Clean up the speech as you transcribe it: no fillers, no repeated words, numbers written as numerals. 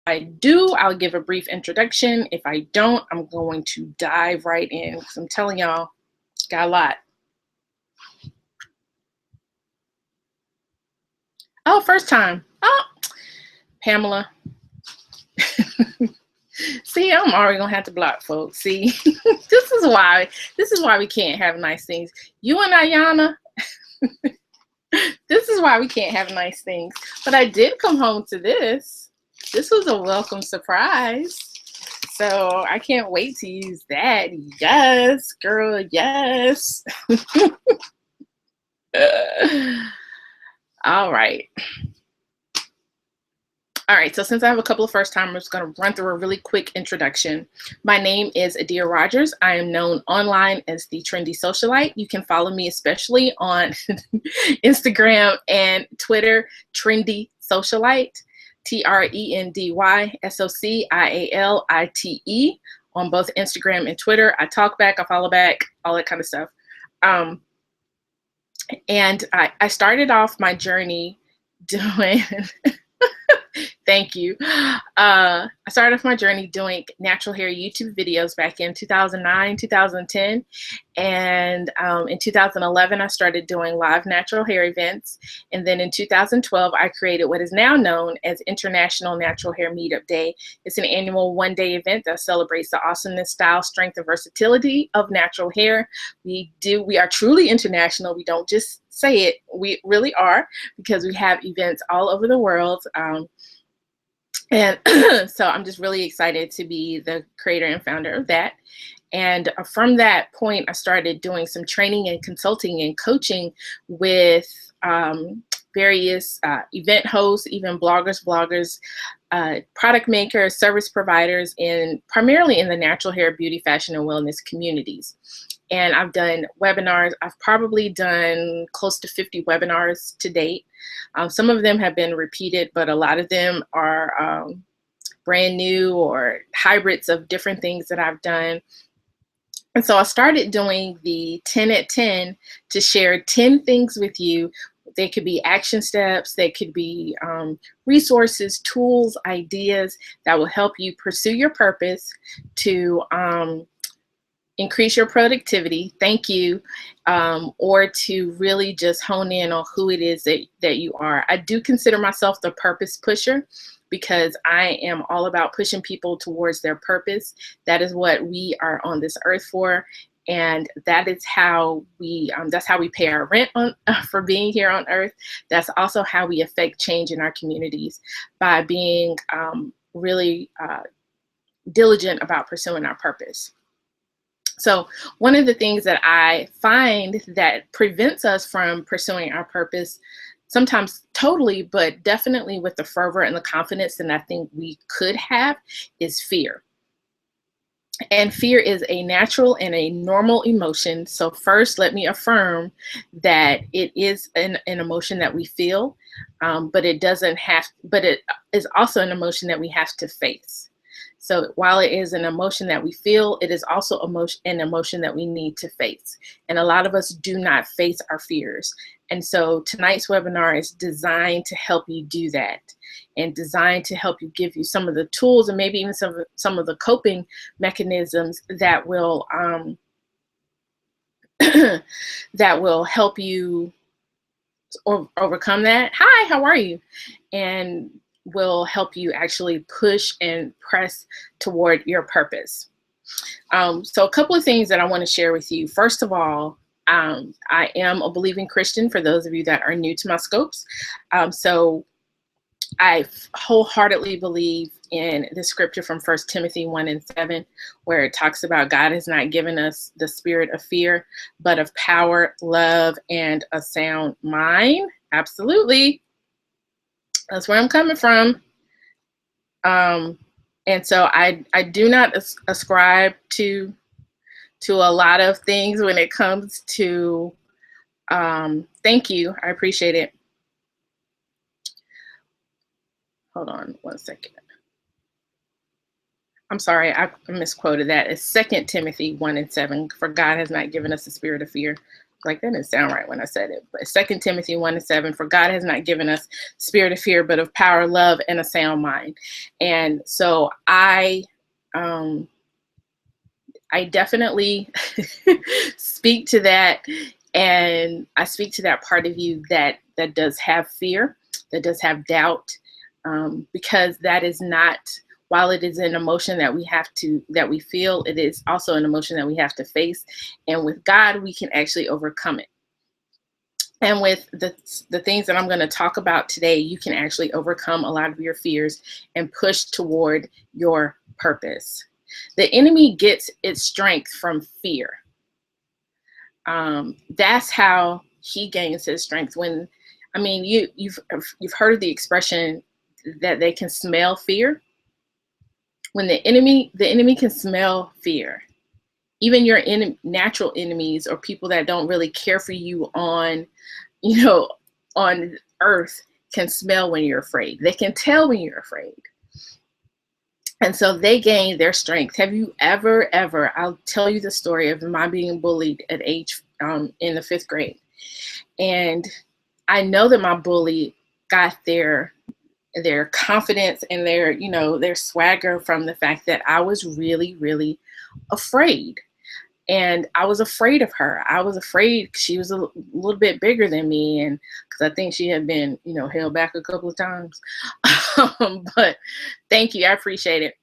I do, I'll give a brief introduction. If I don't, I'm going to dive right in because I'm telling y'all, got a lot. Oh, first time. Oh, Pamela. See, I'm already gonna have to block folks. See, this is why we can't have nice things. You and Ayana, this is why we can't have nice things. But I did come home to this. This was a welcome surprise. So I can't wait to use that. Yes, girl, yes. All right. All right, so since I have a couple of first timers, I'm going to run through a really quick introduction. My name is Adeea Rogers. I am known online as the Trendy Socialite. You can follow me especially on Instagram and Twitter, Trendy Socialite, TrendySocialite, on both Instagram and Twitter. I talk back, I follow back, all that kind of stuff. And I started off my journey doing... Thank you. I started off my journey doing natural hair YouTube videos back in 2009, 2010. And in 2011, I started doing live natural hair events. And then in 2012, I created what is now known as International Natural Hair Meetup Day. It's an annual one-day event that celebrates the awesomeness, style, strength, and versatility of natural hair. We are truly international. We don't just say it. We really are, because we have events all over the world. And so I'm just really excited to be the creator and founder of that. And from that point, I started doing some training and consulting and coaching with various event hosts, even bloggers, product makers, service providers, primarily in the natural hair, beauty, fashion, and wellness communities. And I've done webinars. I've probably done close to 50 webinars to date. Some of them have been repeated, but a lot of them are brand new or hybrids of different things that I've done. And so I started doing the 10 at 10 to share 10 things with you. They could be action steps, they could be resources, tools, ideas that will help you pursue your purpose, to increase your productivity, or to really just hone in on who it is that you are. I do consider myself the purpose pusher, because I am all about pushing people towards their purpose. That is what we are on this earth for. And that is how that's how we pay our rent for being here on earth. That's also how we affect change in our communities, by being really diligent about pursuing our purpose. So one of the things that I find that prevents us from pursuing our purpose, sometimes totally, but definitely with the fervor and the confidence that I think we could have, is fear. And fear is a natural and a normal emotion. So first, let me affirm that it is an emotion that we feel, but it is also an emotion that we have to face. So while it is an emotion that we feel, it is also an emotion that we need to face. And a lot of us do not face our fears. And so tonight's webinar is designed to help you do that, and designed to help you, give you some of the tools and maybe even some of the coping mechanisms that will that will help you overcome that. Hi, how are you? And will help you actually push and press toward your purpose. So a couple of things that I want to share with you. First of all, I am a believing Christian, for those of you that are new to my scopes. So I wholeheartedly believe in the scripture from 1 Timothy 1:7, where it talks about God has not given us the spirit of fear, but of power, love, and a sound mind. Absolutely. That's where I'm coming from. And so I do not ascribe to a lot of things when it comes to, thank you, I appreciate it. Hold on one second. I'm sorry, I misquoted that. It's 2 Timothy 1:7, for God has not given us a spirit of fear, Like, that didn't sound right when I said it. But 2 Timothy 1:7, for God has not given us spirit of fear, but of power, love, and a sound mind. And so I definitely speak to that, and I speak to that part of you that does have fear, that does have doubt, because that is not, while it is an emotion that we feel, it is also an emotion that we have to face. And with God, we can actually overcome it. And with the things that I'm going to talk about today, you can actually overcome a lot of your fears and push toward your purpose. The enemy gets its strength from fear. That's how he gains his strength. You've heard of the expression that they can smell fear. When the enemy can smell fear. Even your natural enemies, or people that don't really care for you on, on earth, can smell when you're afraid. They can tell when you're afraid. And so they gain their strength. Have you ever, I'll tell you the story of my being bullied at age, in the 5th grade. And I know that my bully got their confidence and their swagger from the fact that I was really, really afraid. And I was afraid of her. I was afraid she was a little bit bigger than me, and because I think she had been, held back a couple of times. But thank you, I appreciate it.